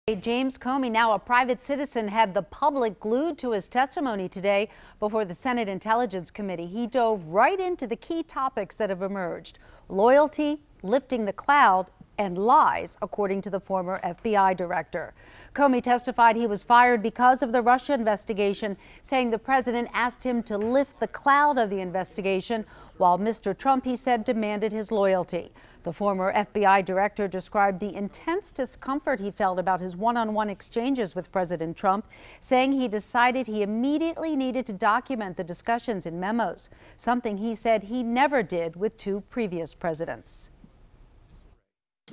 James Comey, now a private citizen, had the public glued to his testimony today before the Senate Intelligence Committee. He dove right into the key topics that have emerged: loyalty, lifting the cloud, and lies, according to the former FBI director. Comey testified he was fired because of the Russia investigation, saying the president asked him to lift the cloud of the investigation, while Mr. Trump, he said, demanded his loyalty. The former FBI director described the intense discomfort he felt about his one-on-one exchanges with President Trump, saying he decided he immediately needed to document the discussions in memos, something he said he never did with two previous presidents.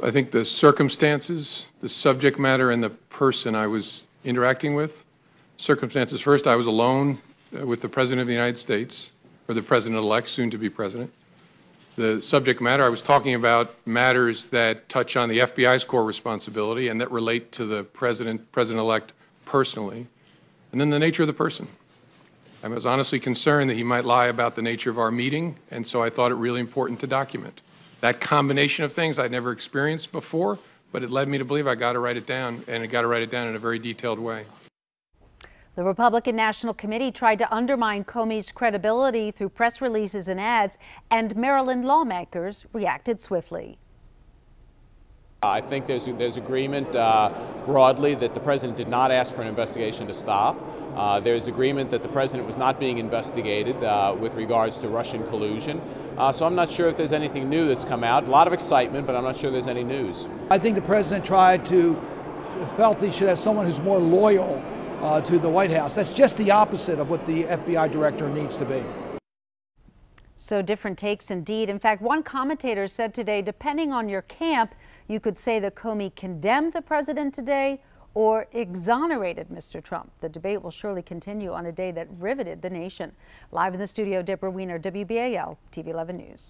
I think the circumstances, the subject matter, and the person I was interacting with. Circumstances first, I was alone with the President of the United States, or the President-elect, soon to be President. The subject matter, I was talking about matters that touch on the FBI's core responsibility and that relate to the President-elect personally. And then the nature of the person. I was honestly concerned that he might lie about the nature of our meeting, and so I thought it really important to document. That combination of things I'd never experienced before, but it led me to believe I got to write it down, and I got to write it down in a very detailed way. The Republican National Committee tried to undermine Comey's credibility through press releases and ads, and Maryland lawmakers reacted swiftly. I think there's agreement broadly that the president did not ask for an investigation to stop. There's agreement that the president was not being investigated with regards to Russian collusion. So I'm not sure if there's anything new that's come out. A lot of excitement, but I'm not sure there's any news. I think the president felt he should have someone who's more loyal to the White House. That's just the opposite of what the FBI director needs to be. So different takes indeed. In fact, one commentator said today, depending on your camp, you could say that Comey condemned the president today or exonerated Mr. Trump. The debate will surely continue on a day that riveted the nation. Live in the studio, Deborah Weiner, WBAL TV 11 News.